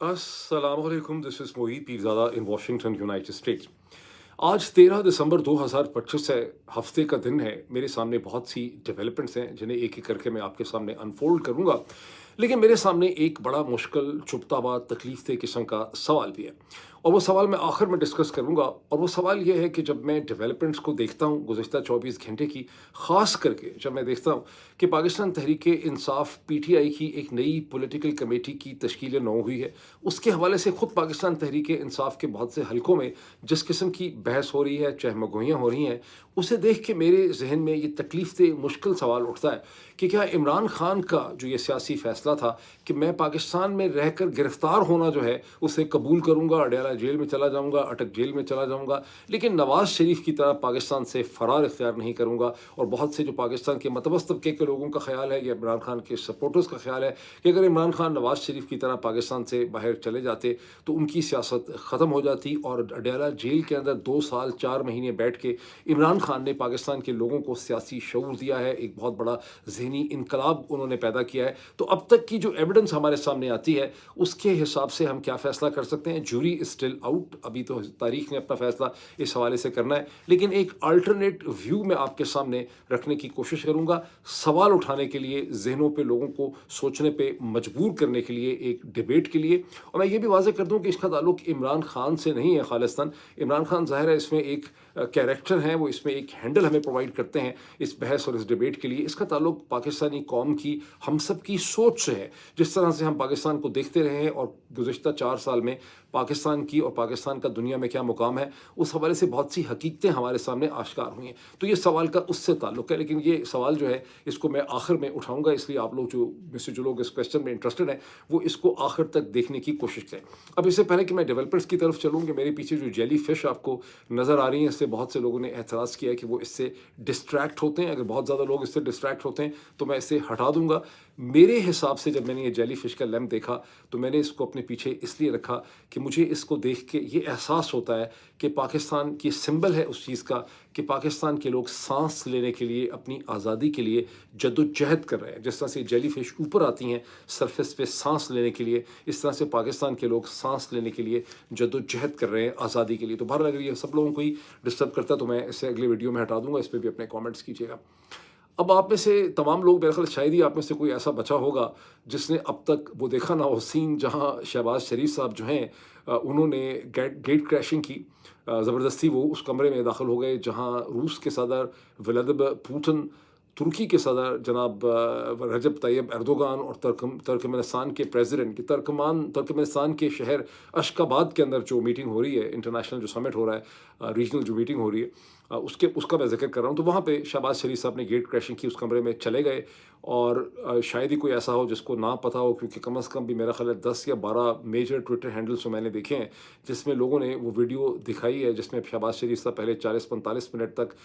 अस्सलाम वालेकुम, this is Moid Pirzada in Washington, United states. आज 13 दिसंबर 2025 है, हफ्ते का दिन है। मेरे सामने बहुत सी डेवलपमेंट्स हैं, जिन्हें एक-एक करके मैं आपके सामने अनफ़ोल्ड करूँगा। लेकिन मेरे सामने एक बड़ा मुश्किल, चुभता हुआ, तकलीफ़देह किस्म का सवाल भी है और वो सवाल मैं आखिर में डिस्कस करूँगा और वो सवाल ये है कि जब मैं डेवलपमेंट्स को देखता हूँ गुज़िश्ता 24 घंटे की, ख़ास करके जब मैं देखता हूँ कि पाकिस्तान तहरीक-ए-इंसाफ़ पीटीआई की एक नई पॉलिटिकल कमेटी की तश्कील नौ हुई है, उसके हवाले से खुद पाकिस्तान तहरीक-ए-इंसाफ़ के बहुत से हलकों में जिस किस्म की बहस हो रही है, चहमगोइयाँ हो रही हैं, उसे देख के मेरे ज़हन में ये तकलीफ़देह मुश्किल सवाल उठता है कि क्या इमरान खान का जो ये सियासी फ़ैसला था कि मैं पाकिस्तान में रहकर गिरफ़्तार होना जो है, उसे कबूल करूँगा, अडयाला जेल में चला जाऊँगा, अटक जेल में चला जाऊँगा, लेकिन नवाज़ शरीफ की तरह पाकिस्तान से फ़रार इख्तियार नहीं करूँगा। और बहुत से जो पाकिस्तान के मतवस्त तबके के लोगों का ख़्याल है या इमरान खान के सपोर्टर्स का ख़्याल है कि अगर इमरान खान नवाज़ शरीफ की तरह पाकिस्तान से बाहर चले जाते, तो उनकी सियासत ख़त्म हो जाती और अडयाला जेल के अंदर 2 साल 4 महीने बैठ के इमरान खान ने पाकिस्तान के लोगों को सियासी शऊर दिया है, एक बहुत बड़ा ज़हनी इनकलाब उन्होंने पैदा किया है। तो अब तक की जो एविडेंस हमारे सामने आती है, उसके हिसाब से हम क्या फ़ैसला कर सकते हैं? ज्यूरी इज़ स्टिल आउट, अभी तो तारीख़ ने अपना फ़ैसला इस हवाले से करना है। लेकिन एक अल्टरनेट व्यू मैं आपके सामने रखने की कोशिश करूँगा, सवाल उठाने के लिए, ज़हनों पे लोगों को सोचने पे मजबूर करने के लिए, एक डिबेट के लिए। और मैं ये भी वाज़ेह कर दूँ कि इसका ताल्लुक इमरान खान से नहीं है ख़ालिस्तन। इमरान खान ज़ाहिर है इसमें एक कैरेक्टर हैं, वो इसमें एक हैंडल हमें प्रोवाइड करते हैं इस बहस और इस डिबेट के लिए। इसका ताल्लुक पाकिस्तानी कौम की, हम सब की सोच से है। जिस तरह से हम पाकिस्तान को देखते रहे हैं और गुज़िश्ता 4 साल में पाकिस्तान की और पाकिस्तान का दुनिया में क्या मुकाम है, उस हवाले से बहुत सी हकीकतें हमारे सामने आश्कार हुई हैं। तो ये सवाल का उससे ताल्लुक है, लेकिन ये सवाल जो है, इसको मैं आखिर में उठाऊँगा, इसलिए आप लोग जो लोग इस क्वेश्चन में इंटरेस्टेड हैं, वो इसको आखिर तक देखने की कोशिश करें। अब इससे पहले कि मैं डेवलपर्स की तरफ चलूँ कि मेरे पीछे जो जेली फिश आपको नज़र आ रही हैं, इससे बहुत से लोगों ने एतराज़ किया है कि वो इससे डिस्ट्रैक्ट होते हैं। अगर बहुत ज़्यादा लोग इससे डिस्ट्रैक्ट होते हैं, तो मैं इसे हटा दूँगा। मेरे हिसाब से जब मैंने ये जेली फिश का लैंप देखा, तो मैंने इसको अपने पीछे इसलिए रखा कि मुझे इसको देख के ये एहसास होता है कि पाकिस्तान की सिंबल है उस चीज़ का कि पाकिस्तान के लोग साँस लेने के लिए, अपनी आज़ादी के लिए जद्दोजहद कर रहे हैं। जिस तरह से जेली फिश ऊपर आती हैं सरफेस पे साँस लेने के लिए, इस तरह से पाकिस्तान के लोग साँस लेने के लिए जद्दोजहद कर रहे हैं आज़ादी के लिए। तो बहरहाल अगर ये सब लोगों को ही डिस्टर्ब करता है, तो मैं इसे अगले वीडियो में हटा दूँगा, इस पे भी अपने कमेंट्स कीजिएगा। अब आप में से तमाम लोग, मेरे ख़्याल शायद ही आप में से कोई ऐसा बचा होगा जिसने अब तक वो देखा ना हो सीन जहाँ शहबाज शरीफ साहब जो हैं, उन्होंने गेट क्रैशिंग की। ज़बरदस्ती वो उस कमरे में दाखिल हो गए जहाँ रूस के सदर व्लादिमीर पुतिन, तुर्की के सदर जनाब रजब तैयब एर्दोगान और तुर्कमेनिस्तान के प्रेसिडेंट की तुर्कमेनिस्तान के शहर अशकाबाद के अंदर जो मीटिंग हो रही है, इंटरनेशनल जो समिट हो रहा है, रीजनल जो मीटिंग हो रही है, उसका मैं ज़िक्र कर रहा हूँ। तो वहाँ पे शहबाज शरीफ साहब ने गेट क्रैशिंग की, उस कमरे में चले गए और शायद ही कोई ऐसा हो जिसको ना पता हो, क्योंकि कम से कम भी मेरा ख़्याल है 10 या 12 मेजर ट्विटर हैंडल्स जो मैंने देखे हैं, जिसमें लोगों ने वो वीडियो दिखाई है जिसमें शहबाज शरीफ साहब पहले 40-45 मिनट तक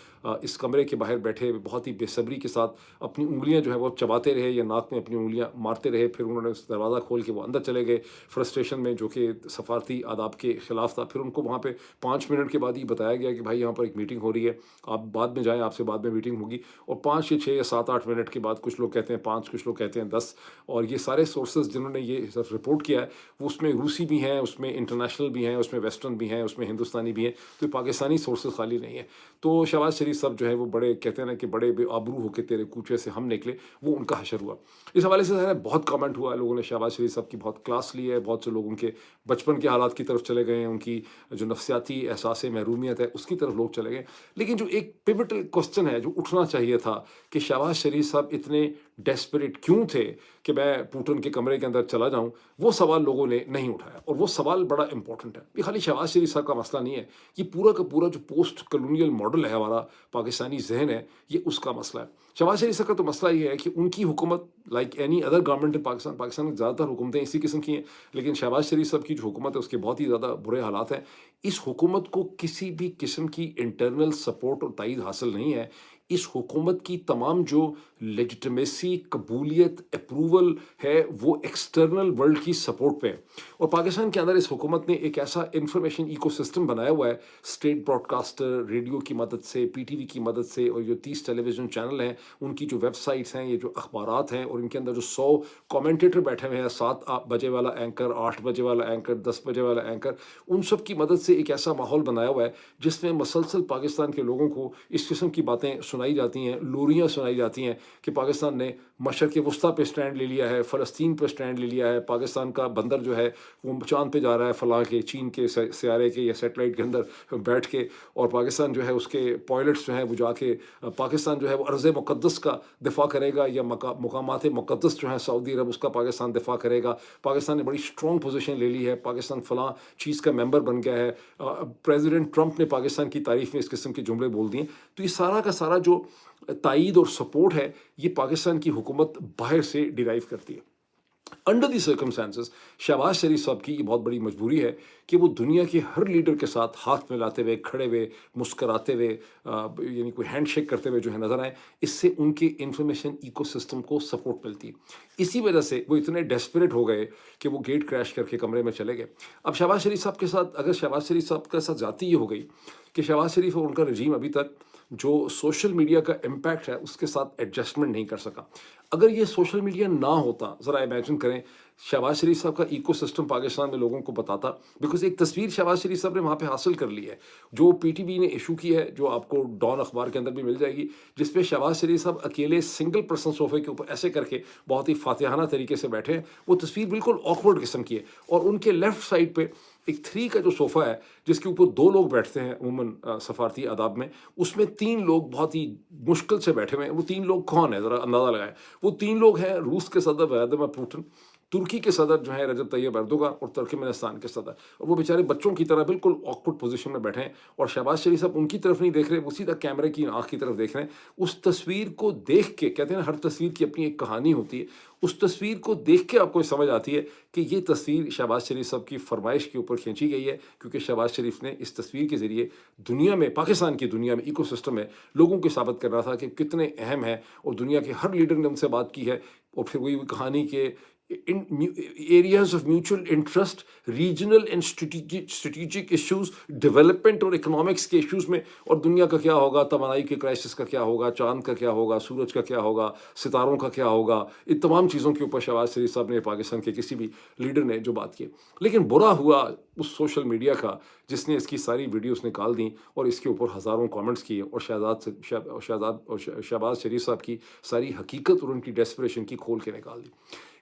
इस कमरे के बाहर बैठे बहुत ही बेसब्री के साथ अपनी उँगलियाँ जो है वो चबाते रहे या नाक में अपनी उँगलियाँ मारते रहे। फिर उन्होंने उस दरवाज़ा खोल के वो अंदर चले गए फ्रस्ट्रेशन में, जो कि सफारती आदाब के ख़िलाफ़ था। फिर उनको वहाँ पे 5 मिनट के बाद ही बताया गया कि भाई यहाँ पर एक मीटिंग हो रही है, आप बाद में जाएँ, आपसे बाद में मीटिंग होगी। और 5 या 6 या 7-8 मिनट के बाद, कुछ लोग कहते हैं 5, कुछ लोग कहते हैं 10, और ये सारे सोर्सेज़ जिन्होंने ये सब रिपोर्ट किया है, वो उसमें रूसी भी हैं, उसमें इंटरनेशनल भी हैं, उसमें वेस्टर्न भी हैं, उसमें हिंदुस्तानी भी हैं, तो पाकिस्तानी सोर्सेज़ खाली नहीं है। तो शहबाज शरीफ साहब जो है वो बड़े कहते हैं ना कि बड़े बेआबरू होके तेरे कूचे से हम निकले, वो उनका हशर हुआ। इस हवाले से ज़ाहिर है बहुत कमेंट हुआ है, लोगों ने शहबाज शरीफ साहब की बहुत क्लास ली है, बहुत से लोग उनके बचपन के हालात की तरफ चले गए हैं, उनकी जो नफ्सियाती एहसास महरूमियत है उसकी तरफ लोग चले गए। लेकिन जो एक पिवटल क्वेश्चन है जो उठना चाहिए था कि शहबाज शरीफ साहब इतने डेस्परेट क्यों थे कि मैं पुतिन के कमरे के अंदर चला जाऊं, वो सवाल लोगों ने नहीं उठाया, और वो सवाल बड़ा इंपॉर्टेंट है। ये खाली शहबाज शरीफ साहब का मसला नहीं है, ये पूरा का पूरा जो पोस्ट कॉलोनियल मॉडल है हमारा, पाकिस्तानी जहन है, ये उसका मसला है। शहबाज शरीफ साहब का तो मसला ये है कि उनकी हुकूमत like any other government in Pakistan, Pakistan में ज़्यादातर हुकूमतें इसी किस्म की हैं, लेकिन शहबाज शरीफ साहब की जो हुकूमत है उसके बहुत ही ज़्यादा बुरे हालात हैं। इस हुकूमत को किसी भी किस्म की इंटरनल सपोर्ट और तायद हासिल नहीं है। اس حکومت کی تمام جو لیجٹمیسی، قبولیت، اپروول ہے وہ ایکسٹرنل ورلڈ کی سپورٹ پہ ہے۔ اور پاکستان کے اندر اس حکومت نے ایک ایسا انفارمیشن ایکو سسٹم بنایا ہوا ہے، اسٹیٹ براڈ کاسٹر ریڈیو کی مدد سے، پی ٹی وی کی مدد سے، اور جو 30 ٹیلی ویژن چینل ہیں ان کی جو ویب سائٹس ہیں، یہ جو اخبارات ہیں، اور ان کے اندر جو 100 کومنٹیٹر بیٹھے ہوئے ہیں، 7 بجے والا اینکر، 8 بجے والا اینکر، 10 بجے والا اینکر، ان سب کی مدد سے ایک ایسا ماحول بنایا ہوا ہے جس میں مسلسل پاکستان کے لوگوں کو اس قسم کی باتیں سنائی جاتی ہیں، لوریاں سنائی جاتی ہیں کہ پاکستان نے مشرق وسطیٰ پہ سٹینڈ لے لیا ہے، فلسطین پہ سٹینڈ لے لیا ہے، پاکستان کا بندر جو ہے وہ چاند پہ جا رہا ہے فلاں کے چین کے سیارے کے یا سیٹلائٹ کے اندر بیٹھ کے، اور پاکستان جو ہے اس کے پائلٹس جو ہیں وہ جا کے پاکستان جو ہے وہ ارض مقدس کا دفاع کرے گا، یا مقامات مقدس جو ہیں سعودی عرب اس کا پاکستان دفاع کرے گا۔ پاکستان نے بڑی اسٹرانگ پوزیشن لے لی ہے، پاکستان فلاں چیز کا ممبر بن گیا ہے، پریزیڈنٹ ٹرمپ نے پاکستان کی تعریف میں اس قسم کے جملے بول دیے۔ تو یہ سارا کا سارا جو تائید اور سپورٹ ہے یہ پاکستان کی حکومت باہر سے ڈیرائیو کرتی ہے۔ انڈر دی سرکمسٹانسز شہباز شریف صاحب کی یہ بہت بڑی مجبوری ہے کہ وہ دنیا کے ہر لیڈر کے ساتھ ہاتھ ملاتے ہوئے، کھڑے ہوئے، مسکراتے ہوئے، یعنی کوئی ہینڈ شیک کرتے ہوئے جو ہے نظر آئیں۔ اس سے ان کے انفارمیشن ایکو سسٹم کو سپورٹ ملتی ہے۔ اسی وجہ سے وہ اتنے ڈیسپریٹ ہو گئے کہ وہ گیٹ کریش کر کے کمرے میں چلے گئے۔ اب شہباز شریف صاحب کے ساتھ، اگر شہباز شریف صاحب کے ساتھ جاتی یہ ہو گئی کہ شہباز شریف اور ان کا رجیم ابھی تک جو سوشل میڈیا کا امپیکٹ ہے اس کے ساتھ ایڈجسٹمنٹ نہیں کر سکا۔ اگر یہ سوشل میڈیا نہ ہوتا، ذرا امیجن کریں، شہباز شریف صاحب کا ایکو سسٹم پاکستان میں لوگوں کو بتاتا، بیکاز ایک تصویر شہباز شریف صاحب نے وہاں پہ حاصل کر لی ہے جو پی ٹی وی نے ایشو کی ہے، جو آپ کو ڈان اخبار کے اندر بھی مل جائے گی، جس پہ شہباز شریف صاحب اکیلے سنگل پرسن صوفے کے اوپر ایسے کر کے بہت ہی فاتحانہ طریقے سے بیٹھے ہیں۔ وہ تصویر بالکل آکورڈ قسم کی ہے، اور ان کے لیفٹ سائڈ پہ ایک 3 کا جو صوفہ ہے جس کے اوپر 2 لوگ بیٹھتے ہیں عموماً سفارتی آداب میں، اس میں 3 لوگ بہت ہی مشکل سے بیٹھے ہوئے ہیں۔ وہ 3 لوگ کون ہیں ذرا اندازہ لگائیں۔ وہ 3 لوگ ہیں روس کے صدر ولادیمیر پوٹن، ترکی کے صدر جو ہیں رجب طیب ایردوغان، اور ترکمانستان کے صدر، اور وہ بیچارے بچوں کی طرح بالکل آکورڈ پوزیشن میں بیٹھے ہیں، اور شہباز شریف صاحب ان کی طرف نہیں دیکھ رہے، وہ سیدھا کیمرے کی آنکھ کی طرف دیکھ رہے ہیں۔ اس تصویر کو دیکھ کے، کہتے ہیں نا ہر تصویر کی اپنی ایک کہانی ہوتی ہے، اس تصویر کو دیکھ کے آپ کو سمجھ آتی ہے کہ یہ تصویر شہباز شریف صاحب کی فرمائش کے اوپر کھینچی گئی ہے، کیونکہ شہباز شریف نے اس تصویر کے ذریعے دنیا میں، پاکستان کی دنیا میں، ایکو سسٹم میں لوگوں کو ثابت کرنا تھا کہ کتنے اہم ہیں، اور دنیا کے ہر لیڈر نے ان سے بات کی ہے۔ اور پھر وہی کہانی کے areas of mutual interest, regional and strategic issues, development اور اکنامکس کے ایشوز میں، اور دنیا کا کیا ہوگا، توانائی کے کرائسس کا کیا ہوگا، چاند کا کیا ہوگا، سورج کا کیا ہوگا، ستاروں کا کیا ہوگا، ان تمام چیزوں کے اوپر شہباز شریف صاحب نے، پاکستان کے کسی بھی لیڈر نے جو بات کی۔ لیکن برا ہوا اس سوشل میڈیا کا جس نے اس کی ساری ویڈیوز نکال دیں اور اس کے اوپر ہزاروں کامنٹس کیے، اور شہباز شریف صاحب کی ساری حقیقت اور ان کی ڈیسپریشن کی کھول کے نکال دی۔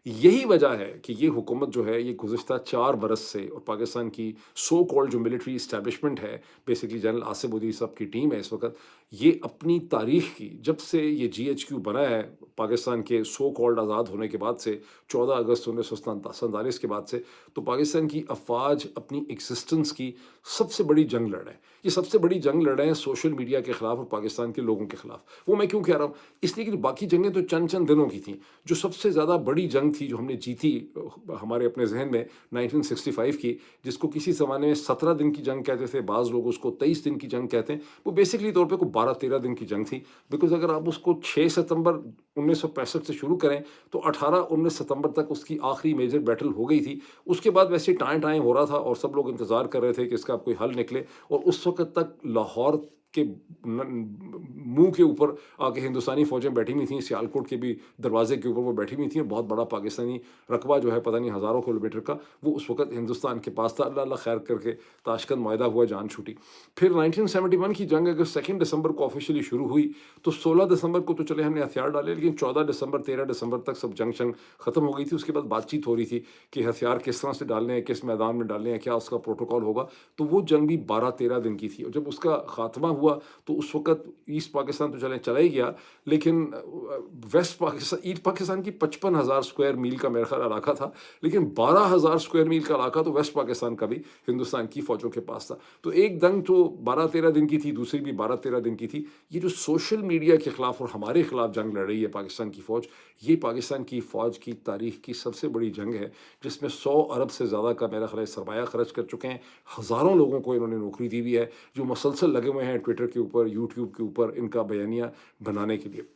یہی وجہ ہے کہ یہ حکومت جو ہے یہ گزشتہ 4 برس سے، اور پاکستان کی سو کالڈ جو ملٹری اسٹیبلشمنٹ ہے، بیسکلی جنرل آصف الدین صاحب کی ٹیم ہے اس وقت، یہ اپنی تاریخ کی، جب سے یہ جی ایچ کیو بنا ہے پاکستان کے سو کالڈ آزاد ہونے کے بعد سے، 14 اگست 1947 کے بعد سے، تو پاکستان کی افواج اپنی ایگزسٹنس کی سب سے بڑی جنگ لڑ رہے ہیں۔ یہ سب سے بڑی جنگ لڑ رہے ہیں سوشل میڈیا کے خلاف اور پاکستان کے لوگوں کے خلاف۔ وہ میں کیوں کہہ رہا ہوں؟ اس لیے کہ باقی جنگیں تو چند چند دنوں کی تھیں۔ جو سب سے زیادہ بڑی جنگ تھی جو ہم نے جیتی ہمارے اپنے ذہن میں 1965 کی، جس کو کسی زمانے میں 17 دن کی جنگ کہتے تھے، بعض لوگ اس کو 23 دن کی جنگ کہتے ہیں، وہ بیسکلی طور پہ کوئی 12-13 دن کی جنگ تھی۔ بیکاز اگر آپ اس کو 6 ستمبر 1965 سے شروع کریں تو 18-19 ستمبر تک اس کی آخری میجر بیٹل ہو گئی تھی۔ اس کے بعد ویسے ٹائیں ہو رہا تھا اور سب لوگ انتظار کر رہے تھے کہ اس کا کوئی حل نکلے، اور اس وقت تک لاہور کے منہ کے اوپر آ کے ہندوستانی فوجیں بیٹھی ہوئی تھیں، سیالکوٹ کے بھی دروازے کے اوپر وہ بیٹھی ہوئی تھیں، بہت بڑا پاکستانی رقبہ جو ہے پتہ نہیں ہزاروں کلومیٹر کا، وہ اس وقت ہندوستان کے پاس تھا۔ اللہ اللہ خیر کر کے تاشکند معاہدہ ہوا، جان چھوٹی۔ پھر 1971 کی جنگ اگر 2 دسمبر کو آفیشلی شروع ہوئی تو 16 دسمبر کو تو چلے ہم نے ہتھیار ڈالے، لیکن 14 دسمبر 13 دسمبر تک سب جنگ ختم ہو گئی تھی۔ اس کے بعد بات چیت ہو رہی تھی کہ ہتھیار کس طرح سے ڈالنے ہیں، کس میدان میں ڈالنے ہیں، کیا اس کا پروٹوکول ہوگا۔ تو وہ جنگ بھی 12-13 دن کی تھی، اور جب اس کا خاتمہ ہوا تو اس وقت ایسٹ پاکستان تو چلا ہی گیا، لیکن ویسٹ پاکستان، ایسٹ پاکستان کی 55,000 اسکوائر میل کا میرا خیال علاقہ تھا، لیکن 12,000 اسکوائر میل کا علاقہ تو ویسٹ پاکستان کا بھی ہندوستان کی فوجوں کے پاس تھا۔ تو ایک جنگ تو 12-13 دن کی تھی، دوسری بھی 12-13 دن کی تھی۔ یہ جو سوشل میڈیا کے خلاف اور ہمارے خلاف جنگ لڑ رہی ہے پاکستان کی فوج، یہ پاکستان کی فوج کی تاریخ کی سب سے بڑی جنگ ہے، جس میں 100 ارب سے زیادہ کا میرا خیال سرمایہ خرچ کر چکے ہیں، ہزاروں لوگوں کو انہوں نے نوکری دی ہوئی ہے، جو مسلسل لگے ہوئے ہیں ट्विटर के ऊपर, यूट्यूब के ऊपर इनका बयानिया बनाने के लिए।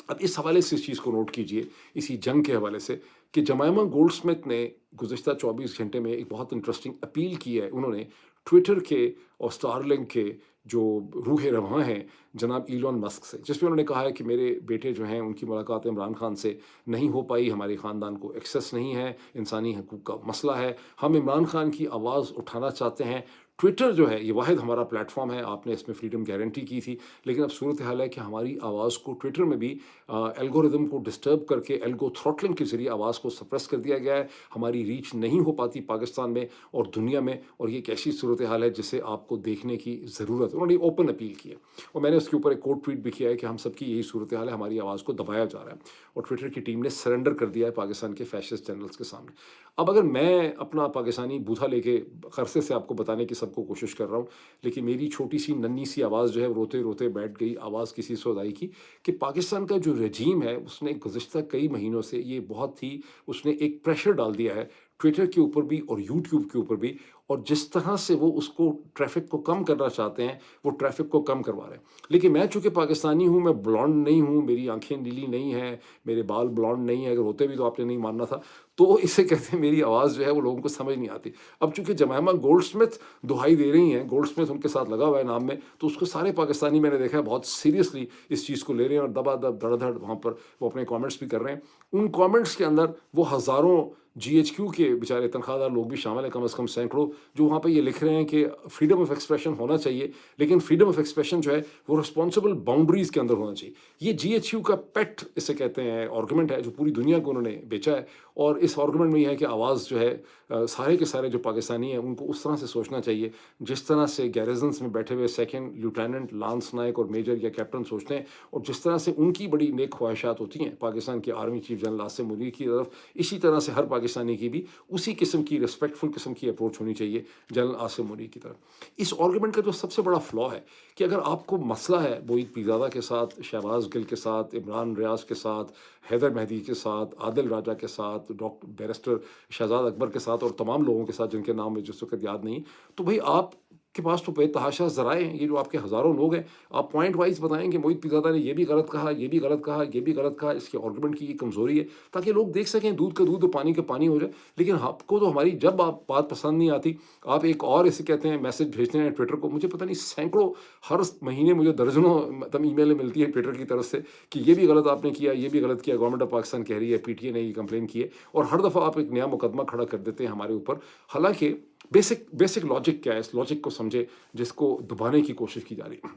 अब इस हवाले से इस चीज़ को नोट कीजिए, इसी जंग के हवाले से, कि जमाइमा गोल्डस्मिथ ने गुज़िश्ता 24 घंटे में एक बहुत इंटरेस्टिंग अपील की है। उन्होंने ट्विटर के और स्टारलिंक के जो रूह रवां हैं जनाब इलॉन मस्क से, जिसमें उन्होंने कहा है कि मेरे बेटे जो हैं उनकी मुलाकात इमरान खान से नहीं हो पाई, हमारे ख़ानदान को एक्सेस नहीं है, इंसानी हकूक़ का मसला है, हम इमरान खान की आवाज़ उठाना चाहते हैं। ट्विटर जो है ये वाहिद हमारा प्लेटफॉर्म है, आपने इसमें फ्रीडम गारंटी की थी, लेकिन अब सूरत हाल है कि हमारी आवाज़ को ट्विटर में भी एल्गोरिदम को डिस्टर्ब करके एल्गो थ्रॉटलिंग के ज़रिए आवाज़ को सप्रेस कर दिया गया है। हमारी रीच नहीं हो पाती पाकिस्तान में और दुनिया में, और ये एक ऐसी सूरत हाल है जिसे आपको देखने की ज़रूरत है। उन्होंने ओपन अपील की है और मैंने उसके ऊपर एक कोट ट्वीट भी किया है कि हम सबकी यही सूरत हाल है, हमारी आवाज़ को दबाया जा रहा है और ट्विटर की टीम ने सरेंडर कर दिया है पाकिस्तान के फैशिस्ट जनरल्स के सामने। अब अगर मैं अपना पाकिस्तानी बूथा लेके खरसे से आपको बताने की सबको कोशिश कर रहा हूँ, लेकिन मेरी छोटी सी नन्ही सी आवाज़ जो है रोते रोते बैठ गई, आवाज़ किसी सौदाई की, कि पाकिस्तान का जो रजीम है उसने गुज़िश्ता कई महीनों से ये बहुत ही उसने एक प्रेशर डाल दिया है ट्विटर के ऊपर भी और यूट्यूब के ऊपर भी, और जिस तरह से वो उसको ट्रैफिक को कम करना चाहते हैं वो ट्रैफिक को कम करवा रहे हैं। लेकिन मैं चूँकि पाकिस्तानी हूँ, मैं ब्लॉन्ड नहीं हूँ, मेरी आँखें नीली नहीं हैं, मेरे बाल ब्लॉन्ड नहीं हैं, अगर होते भी तो आपने नहीं मानना था, तो इसे कहते हैं मेरी आवाज़ जो है वो लोगों को समझ नहीं आती। अब चूँकि जमाइमा गोल्डस्मिथ दुहाई दे रही हैं, गोल्डस्मिथ उनके साथ लगा हुआ है नाम में, तो उसको सारे पाकिस्तानी मैंने देखा है बहुत सीरियसली इस चीज़ को ले रहे हैं और दबादब धड़ाधड़ वहाँ पर वो अपने कमेंट्स भी कर रहे हैं। उन कमेंट्स के अंदर वो हज़ारों जीएचक्यू के बेचारे तनख्वाहदार लोग भी शामिल हैं, कम से कम सैकड़ों, जो वहाँ पे ये लिख रहे हैं कि फ्रीडम ऑफ एक्सप्रेशन होना चाहिए, लेकिन फ्रीडम ऑफ एक्सप्रेशन जो है वो रिस्पॉन्सिबल बाउंड्रीज़ के अंदर होना चाहिए। ये जीएचक्यू का पेट इसे कहते हैं आर्गुमेंट है, जो पूरी दुनिया को उन्होंने बेचा है, और इस आर्गुमेंट में ये है कि आवाज़ जो है सारे के सारे जो पाकिस्तानी हैं उनको उस तरह से सोचना चाहिए जिस तरह से गैरिजन्स में बैठे हुए सेकंड लिeutenant, लांस नायक और मेजर या कैप्टन सोचते हैं, और जिस तरह से उनकी बड़ी नेक ख्वाहिशात होती हैं पाकिस्तान के army chief general Asim Munir की तरफ, इसी तरह से हर पाकिस्तानी की भी उसी किस्म की रिस्पेक्टफुल किस्म की अप्रोच होनी चाहिए जनरल आसिम मुनीर की तरफ। इस आर्गुमेंट का जो सबसे बड़ा फ्लॉ है कि अगर आपको मसला है मोईद पीरज़ादा के साथ, शहबाज गिल के साथ, इमरान रियाज के साथ, हैदर मेहदी के साथ, आदिल राजा के साथ, डॉक्टर बैरिस्टर शहजाद अकबर के साथ और तमाम लोगों के साथ जिनके नाम मुझे इस वक्त याद नहीं, तो भाई आप के पास तो बेतहाशा ज़राए हैं, ये जो आपके हज़ारों लोग हैं, आप पॉइंट वाइज बताएं कि मोईद पीरज़ादा ने ये भी गलत कहा, ये भी गलत कहा, ये भी गलत कहा, इसके आर्गुमेंट की ये कमज़ोरी है, ताकि लोग देख सकें दूध का दूध और पानी का पानी हो जाए। लेकिन आपको तो हमारी जब आप बात पसंद नहीं आती, आप एक और इसे कहते हैं मैसेज भेजते हैं ट्विटर को, मुझे पता नहीं सैकड़ों हर महीने मुझे दर्जनों मतलब ईमेलें मिलती है ट्विटर की तरफ से कि ये भी गलत आपने किया, ये भी गलत किया, गवर्नमेंट ऑफ पाकिस्तान कह रही है, पीटीए ने ये कंप्लेन की है, और हर दफ़ा आप एक नया मुकदमा खड़ा कर देते हैं हमारे ऊपर। हालांकि बेसिक लॉजिक क्या है, इस लॉजिक को समझे जिसको दबाने की कोशिश की जा रही है।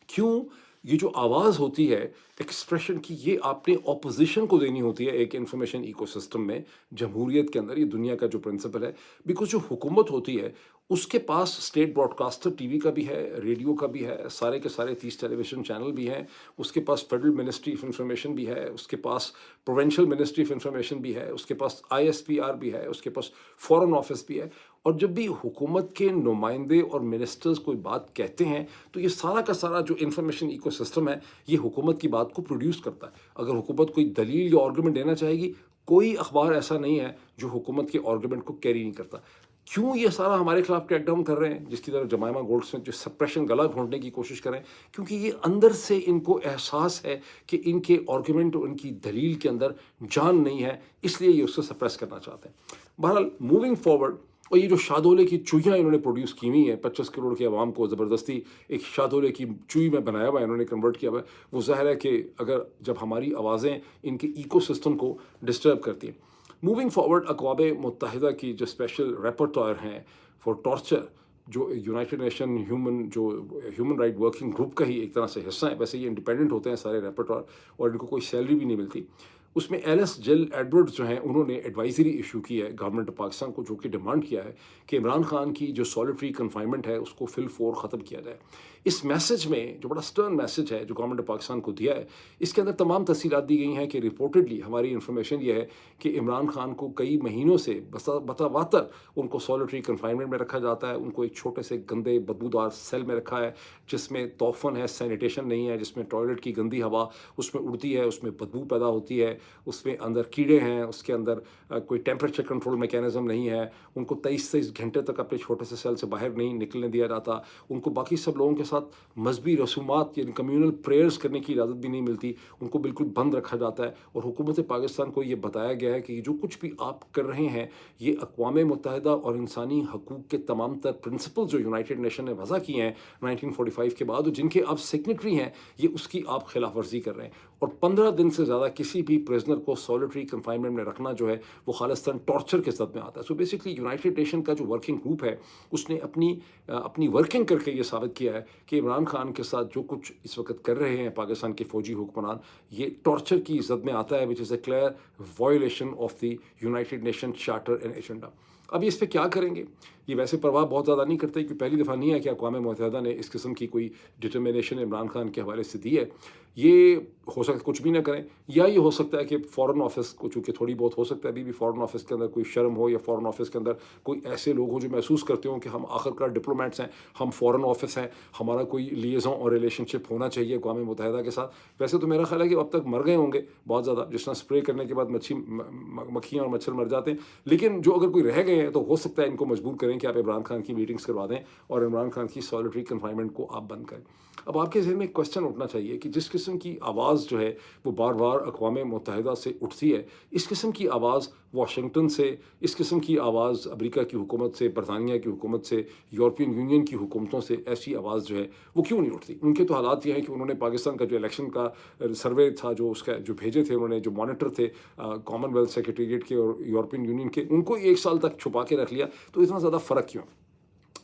क्यों ये जो आवाज़ होती है एक्सप्रेशन की, ये आपने ऑपोजिशन को देनी होती है एक इंफॉर्मेशन इकोसिस्टम में, जमहूरियत के अंदर, ये दुनिया का जो प्रिंसिपल है। बिकॉज जो हुकूमत होती है उसके पास स्टेट ब्रॉडकास्टर टीवी का भी है, रेडियो का भी है, सारे के सारे 30 टेलीविज़न चैनल भी हैं, उसके पास फेडरल मिनिस्ट्री ऑफ इंफॉर्मेशन भी है, उसके पास प्रोविंशियल मिनिस्ट्री ऑफ इंफॉर्मेशन भी है, उसके पास आईएसपीआर भी है, उसके पास फॉरेन ऑफिस भी है। और जब भी हुकूमत के नुमाइंदे और मिनिस्टर्स कोई बात कहते हैं तो ये सारा का सारा जो इंफॉर्मेशन इकोसिस्टम है ये हुकूमत की बात को प्रोड्यूस करता है। अगर हुकूमत कोई दलील या आर्गुमेंट देना चाहेगी, कोई अखबार ऐसा नहीं है जो हुकूमत के आर्गुमेंट को कैरी नहीं करता। क्यों ये सारा हमारे खिलाफ क्रैकडाउन कर रहे हैं, जिसकी तरफ जमाइमा गोल्डस्मिथ जो सप्रेशन गला घोंटने की कोशिश करें, क्योंकि ये अंदर से इनको एहसास है कि इनके आर्गुमेंट और इनकी दलील के अंदर जान नहीं है, इसलिए ये उसको सप्रेस करना चाहते हैं। बहरहाल मूविंग फॉरवर्ड, और ये जो शादोले की चुहियाँ इन्होंने प्रोड्यूस की हुई हैं, 25 करोड़ की आवाम को ज़बरदस्ती एक शादोले की चुही में बनाया हुआ है, इन्होंने कन्वर्ट किया हुआ है, वो ज़ाहिर है कि अगर जब हमारी आवाज़ें इनके इकोसिस्टम को डिस्टर्ब करती हैं। मूविंग फॉरवर्ड, अक़वाम मुत्तहिदा की जो स्पेशल रेपर्टोयर हैं फॉर टॉर्चर, जो United nation human right working group का ही एक तरह से हिस्सा है, वैसे ये इंडिपेंडेंट होते हैं सारे रेपर्टोयर और इनको कोई सैलरी भी नहीं मिलती, उसमें एलिस जिल एडवर्ड्स जो हैं उन्होंने एडवाइजरी इशू की है गवर्नमेंट ऑफ पाकिस्तान को, जो कि डिमांड किया है कि इमरान खान की जो सॉलिटरी कन्फाइनमेंट है उसको फिल फोर ख़त्म किया जाए। इस मैसेज में जो बड़ा स्टर्न मैसेज है जो गवर्नमेंट ऑफ पाकिस्तान को दिया है, इसके अंदर तमाम तफसीलात दी गई हैं कि रिपोर्टेडली हमारी इन्फॉर्मेशन ये है कि इमरान खान को कई महीनों से बतावातर उनको सॉलिटरी कन्फाइनमेंट में रखा जाता है, उनको एक छोटे से गंदे बदबूदार सेल में रखा है जिसमें तोफ़न है, सैनिटेशन नहीं है, जिसमें टॉयलेट की गंदी हवा उसमें उड़ती है, उसमें बदबू पैदा होती है, है, उसमें अंदर कीड़े हैं, उसके अंदर कोई टेम्परेचर कंट्रोल मैकेनिज़्म नहीं है, उनको 23-23 घंटे तक अपने छोटे से सेल से बाहर नहीं निकलने दिया जाता, उनको बाकी सब लोगों के साथ मज़हबी रसूमात यानी कम्युनल प्रेयर्स करने की इजाज़त भी नहीं मिलती, उनको बिल्कुल बंद रखा जाता है। और हुकूमत पाकिस्तान को ये बताया गया है कि जो कुछ भी आप कर रहे हैं, ये अक़वाम मुत्तहिदा और इंसानी हकूक़ के तमाम तर प्रिंसिपल्स जो यूनाइटेड नेशन ने वज़ा किए हैं 1945 के बाद और जिनके आप सिग्नेटरी हैं, ये उसकी आप खिलाफ वर्जी कर रहे हैं। और 15 दिन से ज़्यादा किसी भी प्रिजनर को सॉलिटरी कन्फाइनमेंट में रखना जो है वो खालिस्तान टॉर्चर के ज़द में आता है। सो बेसिकली यूनाइटेड नेशन का जो वर्किंग ग्रुप है उसने अपनी वर्किंग करके ये साबित किया है कि इमरान खान के साथ जो कुछ इस वक्त कर रहे हैं पाकिस्तान के फ़ौजी हुक्मरान, ये टॉर्चर की ज़द में आता है, which is a clear violation of the United nation charter and agenda. अब ये इस पे क्या करेंगे? ये वैसे परवाह बहुत ज़्यादा नहीं करते क्योंकि पहली दफ़ा नहीं है कि अक़वाम मुत्तहिदा ने इस किस्म की कोई डिटर्मिनेशन इमरान खान के हवाले से दी है। ये हो सकता है कुछ भी ना करें, या ये हो सकता है कि फ़ॉरेन ऑफिस को, चूँकि थोड़ी बहुत हो सकता है अभी भी फ़ॉरेन ऑफिस के अंदर कोई शर्म हो, या फ़ॉरेन ऑफिस के अंदर कोई ऐसे लोग हों जो महसूस करते हों कि हम आखिरकार डिप्लोमेट्स हैं, हम फ़ॉरेन ऑफिस हैं, हमारा कोई लिएज़न और रिलेशनशिप होना चाहिए अक़वाम मुत्तहिदा के साथ। वैसे तो मेरा ख़्याल है कि अब तक मर गए होंगे बहुत ज़्यादा, जिस तरह स्प्रे करने के बाद मक्खियाँ और मच्छर मर जाते हैं। लेकिन जो अगर कोई रह गए हैं तो हो सकता है इनको मजबूर करें कि आप इमरान खान की मीटिंग्स करवा दें और इमरान खान की सॉलिटरी कन्फाइनमेंट को आप बंद करें। अब आपके ज़हन में एक क्वेश्चन उठना चाहिए कि जिस किस्म की आवाज़ जो है वो बार बार अक़वाम मुत्तहिदा से उठती है, इस किस्म की आवाज़ वाशिंगटन से, इस किस्म की आवाज़ अमेरिका की हुकूमत से, बरतानिया की हुकूमत से, यूरोपियन यूनियन की हुकूमतों से ऐसी आवाज़ जो है वो क्यों नहीं उठती? उनके तो हालात ये हैं कि उन्होंने पाकिस्तान का जो इलेक्शन का सर्वे था, जो उसका जो भेजे थे उन्होंने, जो मॉनिटर थे कॉमनवेल्थ सेक्रेटेरिएट के और यूरोपियन यूनियन के, उनको 1 साल तक छुपा के रख लिया, तो इतना ज़्यादा फ़र्क क्यों?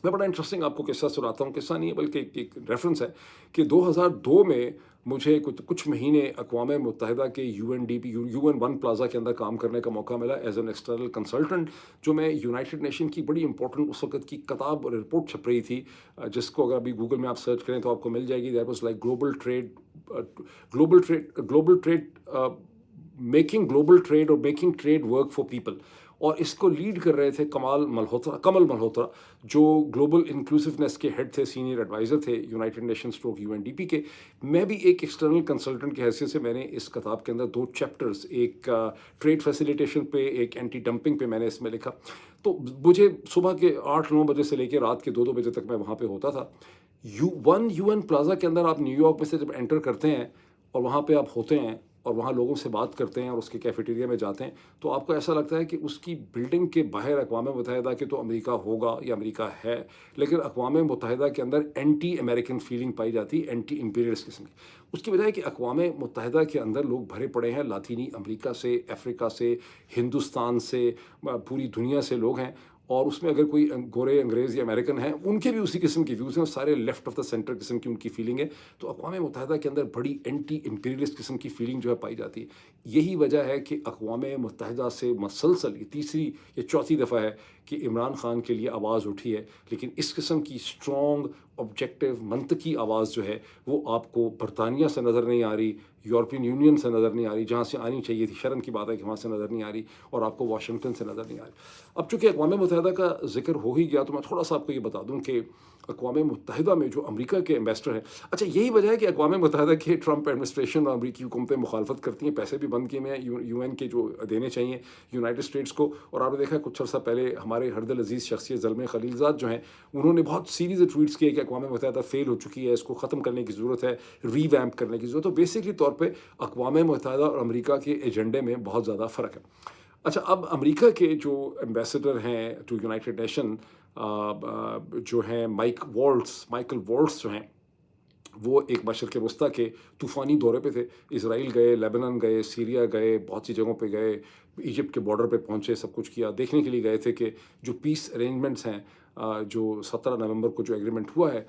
मैं बड़ा इंटरेस्टिंग आपको किस्सा सुनाता हूँ, किस्सा नहीं है बल्कि एक रेफरेंस है कि 2002 में मुझे कुछ महीने अक़वाम मुत्तहिदा के यूएनडीपी यूएन वन प्लाज़ा के अंदर काम करने का मौका मिला एज एन एक्सटर्नल कंसल्टेंट, जो मैं यूनाइटेड नेशन की बड़ी इंपॉर्टेंट उस वक्त की किताब और रिपोर्ट छप रही थी, जिसको अगर अभी गूगल में आप सर्च करें तो आपको मिल जाएगी। That was like global trade making global trade और making trade work for people. और इसको लीड कर रहे थे कमल मल्होत्रा, जो ग्लोबल इंक्लूसिवनेस के हेड थे, सीनियर एडवाइज़र थे यूनाइटेड नेशन स्ट्रोक यूएनडीपी के। मैं भी एक एक्सटर्नल कंसल्टेंट की हैसियत से मैंने इस किताब के अंदर 2 चैप्टर्स, एक ट्रेड फैसिलिटेशन पे, एक एंटी डंपिंग पे मैंने इसमें लिखा। तो मुझे सुबह के 8-9 बजे से लेकर रात के 2-2 बजे तक मैं वहाँ पे होता था। यूएन प्लाज़ा के अंदर आप न्यूयॉर्क में से जब एंटर करते हैं और वहाँ पे आप होते हैं और वहाँ लोगों से बात करते हैं और उसके कैफेटेरिया में जाते हैं, तो आपको ऐसा लगता है कि उसकी बिल्डिंग के बाहर अक़वाम मुत्तहिदा के तो अमेरिका होगा या अमेरिका है, लेकिन अक़वाम मुत्तहिदा के अंदर एंटी अमेरिकन फीलिंग पाई जाती है, एंटी इंपीरियलिस्ट किस्म की। उसकी वजह है कि अक़वाम मुत्तहिदा के अंदर लोग भरे पड़े हैं, लातीनी अमेरिका से, अफ्रीका से, हिंदुस्तान से, पूरी दुनिया से लोग हैं। और उसमें अगर कोई गोरे अंग्रेज़ या अमेरिकन हैं, उनके भी उसी किस्म के व्यूज़ हैं, सारे लेफ्ट ऑफ द सेंटर किस्म की उनकी फीलिंग है। तो अक़वाम मुत्तहिदा के अंदर बड़ी एंटी इंपीरियलिस्ट किस्म की फीलिंग जो है पाई जाती है। यही वजह है कि अक़वाम मुत्तहिदा से मसलसल ये तीसरी या चौथी दफ़ा है कि इमरान खान के लिए आवाज़ उठी है, लेकिन इस किस्म की स्ट्रॉन्ग ऑब्जेक्टिव मंतकी आवाज़ जो है वो आपको बरतानिया से नज़र नहीं आ रही, यूरोपियन यूनियन से नज़र नहीं आ रही, जहाँ से आनी चाहिए थी। शर्म की बात है कि वहाँ से नज़र नहीं आ रही, और आपको वाशिंगटन से नज़र नहीं आ रही। अब चूँकि अक़वाम मुत्तहिदा का ज़िक्र हो ही गया, तो मैं थोड़ा-सा आपको ये बता दूँ कि अक़वाम मुत्तहिदा में जो अमेरिका के एम्बेसडर हैं, अच्छा यही वजह है कि अक़वाम मुत्तहिदा की ट्रंप एडमिनिस्ट्रेशन और अमेरिकी हुकूमतें मुखालफत करती हैं, पैसे भी बंद किए हुए हैं यूएन के जो देने चाहिए यूनाइटेड स्टेट्स को। और आपने देखा कुछ अर्सा पहले हमारे हरदिल अजीज़ शख्सियत ज़ल्मे खलीलज़ाद जो हैं, उन्होंने बहुत सीरीज़ ट्वीट्स किए कि अक़वाम मुत्तहिदा फ़ेल हो चुकी है, इसको ख़त्म करने की ज़रूरत है, रीवैम्प करने की ज़रूरत है। तो बेसिकली तौर पे अक़वाम मुत्तहिदा और अमेरिका के एजेंडे में बहुत ज़्यादा फ़र्क है। अच्छा, अब अमेरिका के जो एम्बेसडर हैं टू यूनाइटेड नेशन जो हैं माइकल वॉल्ट्ज़ जो हैं, वो एक मशरिक़ वस्ता के तूफ़ानी दौरे पे थे। इज़राइल गए, लेबनान गए, सीरिया गए, बहुत सी जगहों पे गए, इजिप्ट के बॉर्डर पे पहुँचे, सब कुछ किया। देखने के लिए गए थे कि जो पीस अरेंजमेंट्स हैं, जो 17 नवंबर को जो एग्रीमेंट हुआ है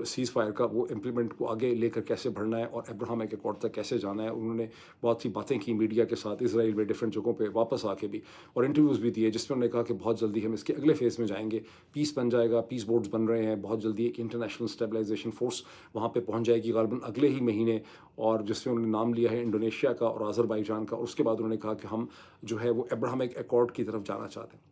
सीज़ फायर का, वो इम्प्लीमेंट को आगे लेकर कैसे बढ़ना है और अब्राहम अकॉर्ड तक कैसे जाना है। उन्होंने बहुत सी बातें की मीडिया के साथ, इज़राइल में डिफरेंट जगहों पे वापस आके भी, और इंटरव्यूज़ भी दिए, जिसमें उन्होंने कहा कि बहुत जल्दी हम इसके अगले फ़ेज़ में जाएंगे, पीस बन जाएगा, पीस बोर्ड्स बन रहे हैं, बहुत जल्दी एक इंटरनेशनल स्टेबलाइजेशन फ़ोर्स वहाँ पे पहुँच जाएगी ग़ालिबन अगले ही महीने, और जिसमें उन्होंने नाम लिया है इंडोनेशिया का और अज़रबैजान का। और उसके बाद उन्होंने कहा कि हम जो है वो अब्राहम अकॉर्ड की तरफ जाना चाहते हैं।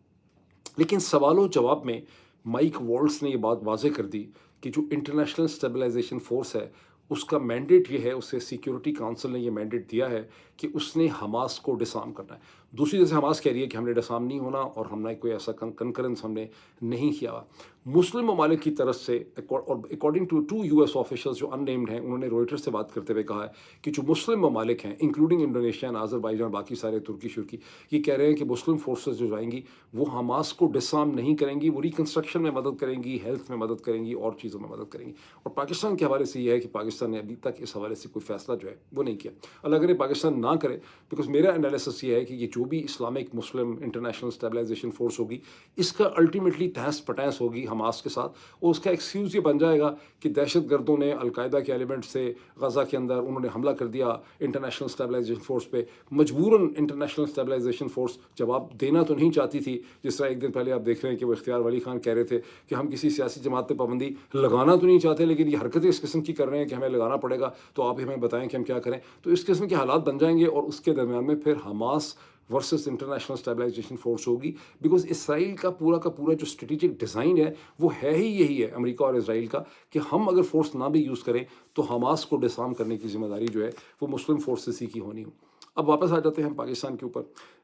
लेकिन सवालों जवाब में माइक वॉल्ट्ज़ ने ये बात वाज़ेह कर दी कि जो इंटरनेशनल स्टेबलाइजेशन फ़ोर्स है اس کا مینڈیٹ یہ ہے، اسے سیکیورٹی کونسل نے یہ مینڈیٹ دیا ہے کہ اس نے حماس کو ڈسارم کرنا ہے۔ دوسری جیسے حماس کہہ رہی ہے کہ ہم نے ڈسارم نہیں ہونا اور ہم نے کوئی ایسا کنکرنس ہم نے نہیں کیا ہوا۔ مسلم ممالک کی طرف سے اور اکارڈنگ ٹو ٹو یو ایس آفیشلز جو ان نیمڈ ہیں، انہوں نے روئٹر سے بات کرتے ہوئے کہا ہے کہ جو مسلم ممالک ہیں انکلوڈنگ انڈونیشیا، آذربائیجان، باقی سارے ترکی شرکی، یہ کہہ رہے ہیں کہ مسلم فورسز جو جائیں گی وہ حماس کو ڈسارم نہیں کریں گی، وہ ریکنسٹرکشن میں مدد کریں گی، ہیلتھ میں مدد کریں گی اور چیزوں میں مدد کریں گی۔ اور پاکستان کے حوالے سے یہ ہے کہ پاکستان نے ابھی تک اس حوالے سے کوئی فیصلہ جو ہے وہ نہیں کیا۔ اللہ کرے پاکستان نہ کرے، بیکاز میرا انالیسس یہ ہے کہ یہ جو بھی اسلامک مسلم انٹرنیشنل اسٹیبلائزیشن فورس ہوگی، اس کا الٹیمیٹلی تہس پٹیس ہوگی حماس کے ساتھ، اور اس کا ایکسکیوز یہ بن جائے گا کہ دہشت گردوں نے القاعدہ کے ایلیمنٹ سے غزہ کے اندر انہوں نے حملہ کر دیا انٹرنیشنل اسٹیبلائزیشن فورس پہ۔ مجبوراً انٹرنیشنل اسٹیبلائزیشن فورس جواب دینا تو نہیں چاہتی تھی، جس طرح ایک دن پہلے آپ دیکھ رہے ہیں کہ وہ اختیار ولی خان کہہ رہے تھے کہ ہم کسی سیاسی جماعت پہ پابندی لگانا تو نہیں چاہتے، لیکن یہ حرکتیں اس قسم کی کر رہے ہیں کہ ہمیں لگانا پڑے گا، تو آپ ہمیں بتائیں کہ ہم کیا کریں۔ تو اس قسم کے حالات بن جائیں گے، اور اس کے درمیان میں پھر Hamas versus international stabilization force ہوگی، بیکاز اسرائیل کا پورا جو اسٹریٹجک ڈیزائن ہے وہ ہے ہی یہی ہے، امریکہ اور اسرائیل کا، کہ ہم اگر فورس نہ بھی یوز کریں تو حماس کو ڈسارم کرنے کی ذمہ داری جو ہے وہ مسلم فورسز ہی کی ہونی ہو۔ اب واپس آ جاتے ہیں ہم پاکستان کے اوپر،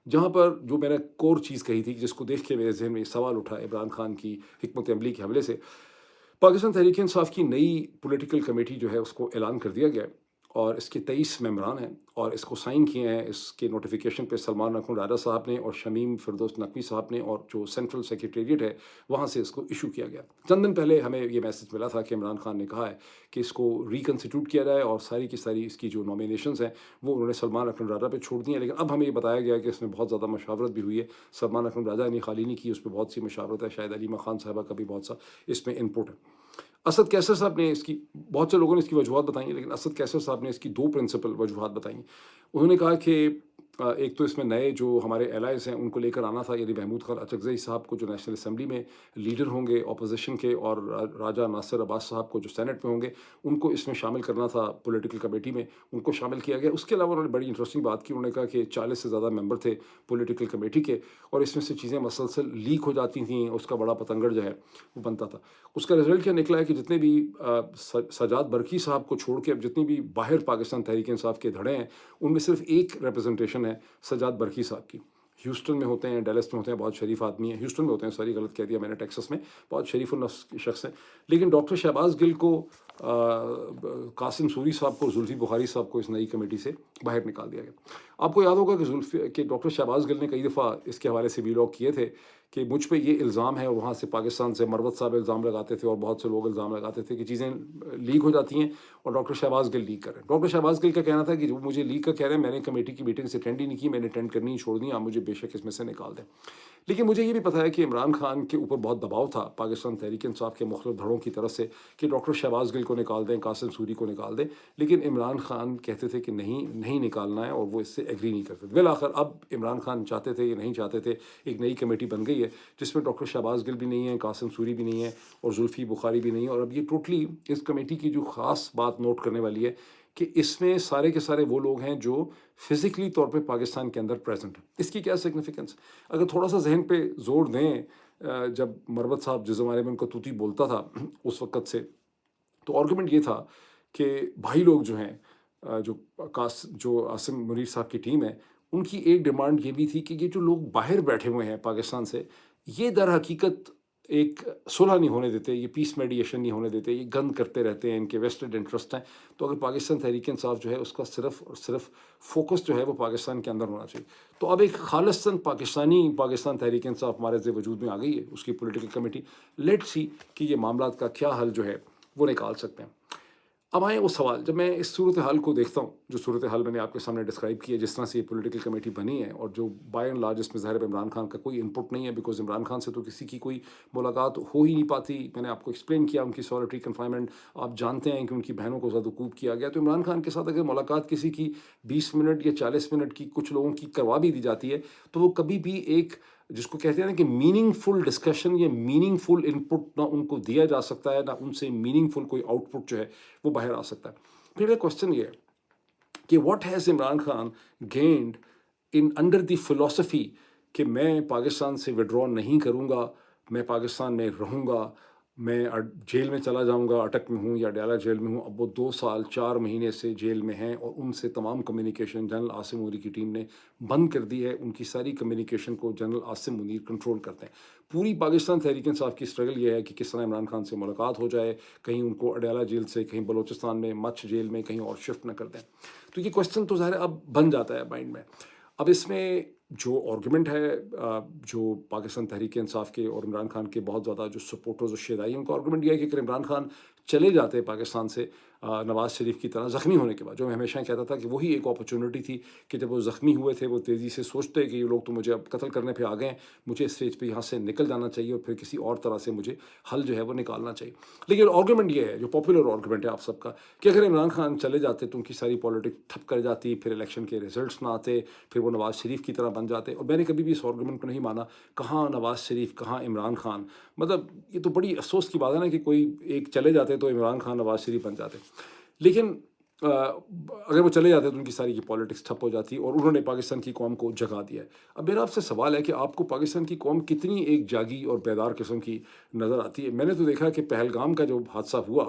جہاں پر جو میں نے کور چیز کہی تھی جس کو دیکھ کے میرے ذہن میں یہ سوال اٹھا عمران خان کی حکمت عملی کے حوالے سے۔ پاکستان تحریک انصاف کی نئی پولیٹیکل کمیٹی جو ہے اس کو اعلان کر دیا گیا ہے، اور اس کے 23 ممبران ہیں، اور اس کو سائن کیے ہیں اس کے نوٹیفیکیشن پہ سلمان اخن راجہ صاحب نے اور شمیم فردوس نقوی صاحب نے، اور جو سینٹرل سیکریٹریٹ ہے وہاں سے اس کو ایشو کیا گیا۔ چند دن پہلے ہمیں یہ میسج ملا تھا کہ عمران خان نے کہا ہے کہ اس کو ریکنسٹیٹیوٹ کیا جائے، اور ساری کی ساری اس کی جو نامینیشنز ہیں وہ انہوں نے سلمان اخن راجہ پہ چھوڑ دی ہیں، لیکن اب ہمیں یہ بتایا گیا کہ اس میں بہت زیادہ مشاورت بھی ہوئی ہے۔ سلمان اخن راجہ نے خالی نہیں کی، اس پہ بہت سی مشاورت ہے، شاید علیمہ خان صاحبہ کا بھی بہت سا اس میں انپٹ ہے۔ اسد کیسر صاحب نے اس کی، بہت سے لوگوں نے اس کی وجوہات بتائی ہیں، لیکن اسد کیسر صاحب نے اس کی 2 پرنسپل وجوہات بتائی ہیں۔ انہوں نے کہا کہ ایک تو اس میں نئے جو ہمارے الائز ہیں ان کو لے کر آنا تھا، یعنی محمود خان اچکزئی صاحب کو جو نیشنل اسمبلی میں لیڈر ہوں گے اپوزیشن کے، اور راجہ ناصر عباس صاحب کو جو سینٹ میں ہوں گے، ان کو اس میں شامل کرنا تھا پولیٹیکل کمیٹی میں، ان کو شامل کیا گیا۔ اس کے علاوہ انہوں نے بڑی انٹرسٹنگ بات کی، انہوں نے کہا کہ 40 سے زیادہ ممبر تھے پولیٹیکل کمیٹی کے، اور اس میں سے چیزیں مسلسل لیک ہو جاتی تھیں، اس کا بڑا پتنگڑ جو ہے وہ بنتا تھا۔ اس کا رزلٹ کیا نکلا ہے کہ جتنے بھی سجاد برقی صاحب کو چھوڑ کے اب جتنی بھی باہر پاکستان تحریک انصاف کے دھڑے ہیں، ان میں صرف ایک ریپرزنٹیشن ہے سجاد برقی صاحب کی۔ ہیوسٹن میں ہوتے ہیں، ڈیلس میں ہوتے ہیں، بہت شریف آدمی ہیں، ہیوسٹن میں ہوتے ہیں، سوری غلط کہہ دیا میں نے، ٹیکسس میں، بہت شریف النفس شخص ہیں۔ لیکن ڈاکٹر شہباز گل کو، قاسم سوری صاحب کو، زلفی بخاری صاحب کو اس نئی کمیٹی سے باہر نکال دیا گیا۔ آپ کو یاد ہوگا کہ ڈاکٹر شہباز گل نے کئی دفعہ اس کے حوالے سے ویلاگ کیے تھے کہ مجھ پہ یہ الزام ہے، اور وہاں سے پاکستان سے مروت صاحب الزام لگاتے تھے، اور بہت سے لوگ الزام لگاتے تھے کہ چیزیں لیک ہو جاتی ہیں اور ڈاکٹر شہباز گل لیک کر رہے ہیں۔ ڈاکٹر شہباز گل کا کہنا تھا کہ وہ مجھے لیک کا کہہ رہے ہیں، میں نے کمیٹی کی میٹنگ سے اٹینڈ ہی نہیں کی، میں نے اٹینڈ کرنی ہی چھوڑ دی، آپ مجھے بے شک اس میں سے نکال دیں۔ لیکن مجھے یہ بھی پتہ ہے کہ عمران خان کے اوپر بہت دباؤ تھا پاکستان تحریک انصاف کے مختلف دھڑوں کی طرف سے کہ ڈاکٹر شہباز گل کو نکال دیں، قاسم سوری کو نکال دیں، لیکن عمران خان کہتے تھے کہ نہیں نکالنا ہے، اور وہ اس سے ایگری نہیں کرتے۔ بالآخر اب عمران خان چاہتے تھے یا نہیں چاہتے تھے، ایک نئی کمیٹی بن گئی ہے جس میں ڈاکٹر شہباز گل بھی نہیں ہے، قاسم سوری بھی نہیں ہے، اور زلفی بخاری بھی نہیں ہے۔ اور اب یہ ٹوٹلی اس کمیٹی کی جو خاص بات نوٹ کرنے والی ہے کہ اس میں سارے کے سارے وہ لوگ ہیں جو فزیکلی طور پہ پاکستان کے اندر پریزنٹ ہیں۔ اس کی کیا سگنیفیکنس؟ اگر تھوڑا سا ذہن پہ زور دیں، جب مروت صاحب جس زمانے میں ان کا توتی بولتا تھا اس وقت سے، تو آرگومنٹ یہ تھا کہ بھائی لوگ جو ہیں، جو عاصم منیر صاحب کی ٹیم ہے، ان کی ایک ڈیمانڈ یہ بھی تھی کہ یہ جو لوگ باہر بیٹھے ہوئے ہیں پاکستان سے، یہ در حقیقت ایک صلح نہیں ہونے دیتے، یہ پیس میڈیشن نہیں ہونے دیتے، یہ گند کرتے رہتے ہیں، ان کے ویسٹڈ انٹرسٹ ہیں۔ تو اگر پاکستان تحریک انصاف جو ہے اس کا صرف اور صرف فوکس جو ہے وہ پاکستان کے اندر ہونا چاہیے۔ تو اب ایک خالصاً پاکستان تحریک انصاف ہمارے سے وجود میں آ گئی ہے، اس کی پولیٹیکل کمیٹی۔ لیٹ سی کہ یہ معاملات کا کیا حل جو ہے وہ نکال سکتے ہیں۔ اب آئیں وہ سوال، جب میں اس صورتحال کو دیکھتا ہوں، جو صورتحال میں نے آپ کے سامنے ڈسکرائب کی ہے، جس طرح سے یہ پولیٹیکل کمیٹی بنی ہے، اور جو بائی اینڈ لارج اس میں ظاہر ہے عمران خان کا کوئی انپٹ نہیں ہے، بیکاز عمران خان سے تو کسی کی کوئی ملاقات ہو ہی نہیں پاتی۔ میں نے آپ کو ایکسپلین کیا ان کی سالٹری کنفائنمنٹ، آپ جانتے ہیں کہ ان کی بہنوں کو زدوکوب کیا گیا۔ تو عمران خان کے ساتھ اگر ملاقات کسی کی 20 منٹ یا 40 منٹ کی کچھ لوگوں کی کروا بھی دی جاتی ہے، تو وہ کبھی بھی ایک، جس کو کہتے ہیں نا کہ میننگ فل ڈسکشن یا میننگ فل انپٹ، نہ ان کو دیا جا سکتا ہے، نہ ان سے میننگ فل کوئی آؤٹ پٹ جو ہے وہ باہر آ سکتا ہے۔ پھر کوشچن یہ ہے کہ what has Imran Khan gained in under the philosophy کہ میں پاکستان سے وڈرا نہیں کروں گا، میں پاکستان میں رہوں گا، میں جیل میں چلا جاؤں گا، اٹک میں ہوں یا ڈیالہ جیل میں ہوں۔ اب وہ 2 سال 4 مہینے سے جیل میں ہیں اور ان سے تمام کمیونیکیشن جنرل عاصم منیر کی ٹیم نے بند کر دی ہے۔ ان کی ساری کمیونیکیشن کو جنرل عاصم منیر کنٹرول کرتے ہیں۔ پوری پاکستان تحریک انصاف کی اسٹرگل یہ ہے کہ کس طرح عمران خان سے ملاقات ہو جائے، کہیں ان کو اڈیالہ جیل سے کہیں بلوچستان میں مچھ جیل میں کہیں اور شفٹ نہ کر دیں۔ تو یہ کویسچن تو ظاہر ہے اب بن جاتا ہے مائنڈ میں۔ اب اس میں جو آرگومنٹ ہے جو پاکستان تحریک انصاف کے اور عمران خان کے بہت زیادہ جو سپورٹرز اور شیدائیوں کا آرگومنٹ یہ ہے کہ اگر عمران خان چلے جاتے پاکستان سے نواز شریف کی طرح زخمی ہونے کے بعد، جو میں ہمیشہ کہتا تھا کہ وہی ایک اپرچونٹی تھی کہ جب وہ زخمی ہوئے تھے وہ تیزی سے سوچتے کہ یہ لوگ تو مجھے اب قتل کرنے پہ آ گئے ہیں، مجھے اس اسٹیج پہ یہاں سے نکل جانا چاہیے اور پھر کسی اور طرح سے مجھے حل جو ہے وہ نکالنا چاہیے۔ لیکن آرگومنٹ یہ ہے جو پاپولر آرگومنٹ ہے آپ سب کا کہ اگر عمران خان چلے جاتے تو ان کی ساری پالیٹکس ٹھپ کر جاتی، پھر الیکشن کے ریزلٹس نہ آتے، پھر وہ نواز شریف کی طرح بن جاتے۔ اور میں نے کبھی بھی اس آرگومنٹ کو نہیں مانا، کہاں نواز شریف کہاں عمران خان، مطلب یہ تو بڑی افسوس کی بات ہے نا کہ کوئی ایک چلے جاتے تو عمران خان نواز شریف بن جاتے، لیکن اگر وہ چلے جاتے تو ان کی ساری کی پالیٹکس ٹھپ ہو جاتی اور انہوں نے پاکستان کی قوم کو جگا دیا ہے۔ اب میرا آپ سے سوال ہے کہ آپ کو پاکستان کی قوم کتنی ایک جاگی اور بیدار قسم کی نظر آتی ہے؟ میں نے تو دیکھا کہ پہلگام کا جو حادثہ ہوا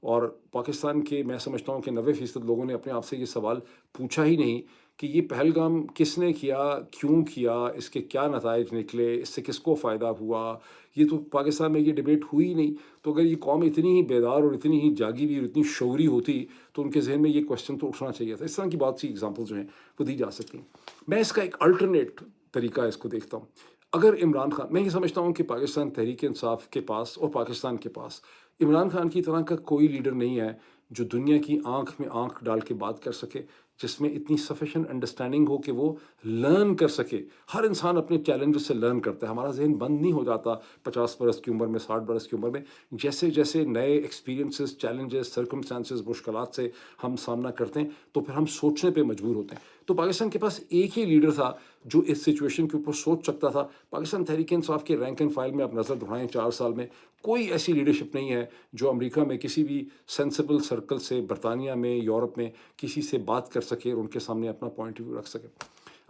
اور پاکستان کے، میں سمجھتا ہوں کہ 90% لوگوں نے اپنے آپ سے یہ سوال پوچھا ہی نہیں کہ یہ پہلگام کس نے کیا، کیوں کیا، اس کے کیا نتائج نکلے، اس سے کس کو فائدہ ہوا۔ یہ تو پاکستان میں یہ ڈیبیٹ ہوئی نہیں۔ تو اگر یہ قوم اتنی ہی بیدار اور اتنی ہی جاگی ہوئی اور اتنی شعوری ہوتی تو ان کے ذہن میں یہ کویسچن تو اٹھنا چاہیے تھا۔ اس طرح کی بہت سی ایگزامپل جو ہیں وہ دی جا سکتی ہیں۔ میں اس کا ایک الٹرنیٹ طریقہ اس کو دیکھتا ہوں۔ اگر عمران خان، میں یہ سمجھتا ہوں کہ پاکستان تحریک انصاف کے پاس اور پاکستان کے پاس عمران خان کی طرح کا کوئی لیڈر نہیں ہے جو دنیا کی آنکھ میں آنکھ ڈال کے بات کر سکے، جس میں اتنی سفیشینٹ انڈرسٹینڈنگ ہو کہ وہ لرن کر سکے۔ ہر انسان اپنے چیلنجز سے لرن کرتا ہے، ہمارا ذہن بند نہیں ہو جاتا 50 برس کی عمر میں، 60 برس کی عمر میں۔ جیسے جیسے نئے ایکسپیرینسز، چیلنجز، سرکمسٹانسز، مشکلات سے ہم سامنا کرتے ہیں تو پھر ہم سوچنے پہ مجبور ہوتے ہیں۔ تو پاکستان کے پاس ایک ہی لیڈر تھا جو اس سچویشن کے اوپر سوچ سکتا تھا۔ پاکستان تحریک انصاف کے رینک اینڈ فائل میں آپ نظر دہرائیں 4 سال میں کوئی ایسی لیڈرشپ نہیں ہے جو امریکہ میں کسی بھی سینسیبل سرکل سے، برطانیہ میں، یورپ میں کسی سے بات کر سکے اور ان کے سامنے اپنا پوائنٹ آف ویو رکھ سکے۔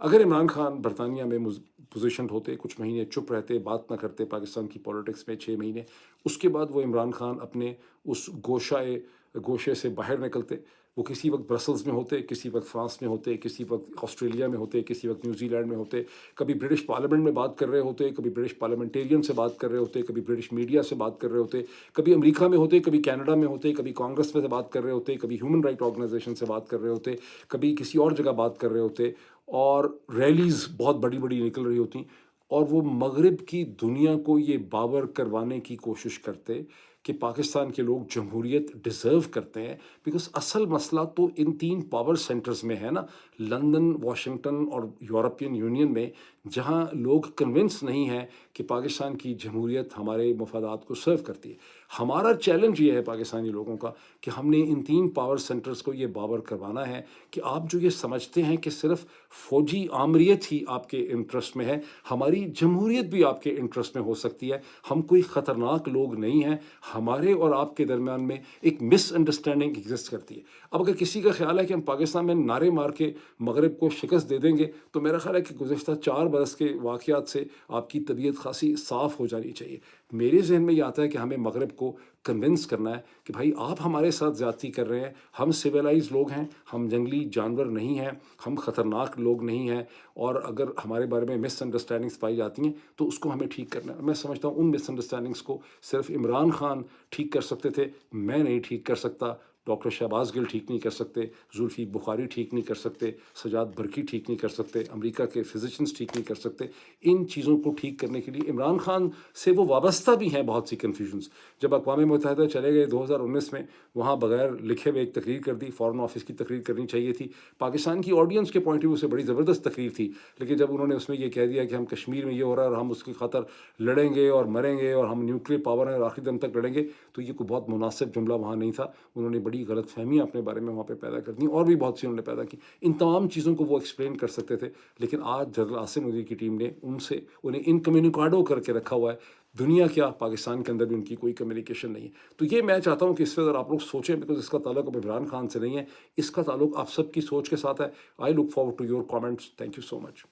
اگر عمران خان برطانیہ میں پوزیشنڈ ہوتے، کچھ مہینے چپ رہتے، بات نہ کرتے پاکستان کی پولیٹکس میں 6 مہینے، اس کے بعد وہ عمران خان اپنے اس گوشے سے باہر نکلتے، وہ کسی وقت برسلز میں ہوتے، کسی وقت فرانس میں ہوتے، کسی وقت آسٹریلیا میں ہوتے، کسی وقت نیوزی لینڈ میں ہوتے، کبھی برٹش پارلیمنٹ میں بات کر رہے ہوتے، کبھی برٹش پارلیمنٹیرین سے بات کر رہے ہوتے، کبھی برٹش میڈیا سے بات کر رہے ہوتے، کبھی امریکہ میں ہوتے، کبھی کینیڈا میں ہوتے، کبھی کانگریس میں سے بات کر رہے ہوتے، کبھی ہیومن رائٹ آرگنائزیشن سے بات کر رہے ہوتے، کبھی کسی اور جگہ بات کر رہے ہوتے، اور ریلیز بہت بڑی بڑی نکل رہی ہوتی، اور وہ مغرب کی دنیا کو یہ باور کروانے کی کوشش کرتے کہ پاکستان کے لوگ جمہوریت ڈیزرو کرتے ہیں۔ بیکاز اصل مسئلہ تو ان 3 پاور سینٹرز میں ہے نا، لندن، واشنگٹن اور یورپین یونین میں، جہاں لوگ کنونس نہیں ہیں کہ پاکستان کی جمہوریت ہمارے مفادات کو سرو کرتی ہے۔ ہمارا چیلنج یہ ہے پاکستانی لوگوں کا کہ ہم نے ان 3 پاور سینٹرز کو یہ باور کروانا ہے کہ آپ جو یہ سمجھتے ہیں کہ صرف فوجی آمریت ہی آپ کے انٹرسٹ میں ہے، ہماری جمہوریت بھی آپ کے انٹرسٹ میں ہو سکتی ہے۔ ہم کوئی خطرناک لوگ نہیں ہیں، ہمارے اور آپ کے درمیان میں ایک مس انڈرسٹینڈنگ ایگزسٹ کرتی ہے۔ اب اگر کسی کا خیال ہے کہ ہم پاکستان میں نعرے مار کے مغرب کو شکست دے دیں گے تو میرا خیال ہے کہ گزشتہ 4 برس کے واقعات سے آپ کی طبیعت خاصی صاف ہو جانی چاہیے۔ میرے ذہن میں یہ آتا ہے کہ ہمیں مغرب کو کنونس کرنا ہے کہ بھائی آپ ہمارے ساتھ زیادتی کر رہے ہیں، ہم سویلائز لوگ ہیں، ہم جنگلی جانور نہیں ہیں، ہم خطرناک لوگ نہیں ہیں، اور اگر ہمارے بارے میں مس انڈرسٹینڈنگس پائی جاتی ہیں تو اس کو ہمیں ٹھیک کرنا ہے۔ میں سمجھتا ہوں ان مس انڈرسٹینڈنگس کو صرف عمران خان ٹھیک کر سکتے تھے، میں نہیں ٹھیک کر سکتا، ڈاکٹر شہباز گل ٹھیک نہیں کر سکتے، زلفی بخاری ٹھیک نہیں کر سکتے، سجاد برقی ٹھیک نہیں کر سکتے، امریکہ کے فزیشنز ٹھیک نہیں کر سکتے۔ ان چیزوں کو ٹھیک کرنے کے لیے عمران خان سے وہ وابستہ بھی ہیں بہت سی کنفیوژنز۔ جب اقوام متحدہ چلے گئے 2019 میں، وہاں بغیر لکھے ہوئے ایک تقریر کر دی، فارن آفس کی تقریر کرنی چاہیے تھی، پاکستان کی آڈینس کے پوائنٹ آف ویو سے بڑی زبردست تقریر تھی، لیکن جب انہوں نے اس میں یہ کہہ دیا کہ ہم کشمیر میں یہ ہو رہا ہے اور ہم اس کی خاطر لڑیں گے اور مریں گے اور ہم نیوکلیئر پاور ہیں اور آخری دم تک لڑیں گے، تو یہ کوئی بہت مناسب جملہ وہاں نہیں تھا۔ انہوں نے بڑی غلط فہمیاں اپنے بارے میں وہاں پہ پیدا کر دیں، اور بھی بہت سی انہوں نے پیدا کی۔ ان تمام چیزوں کو وہ ایکسپلین کر سکتے تھے، لیکن آج جنرل عاصم منیر کی ٹیم نے انہیں انکمیونیکاڈو کر کے رکھا ہوا ہے۔ دنیا کیا، پاکستان کے اندر بھی ان کی کوئی کمیونیکیشن نہیں ہے۔ تو یہ میں چاہتا ہوں کہ اس پہ اگر آپ لوگ سوچیں، بیکاز اس کا تعلق اب عمران خان سے نہیں ہے، اس کا تعلق آپ سب کی سوچ کے ساتھ ہے۔ I look forward to your comments. Thank you so much.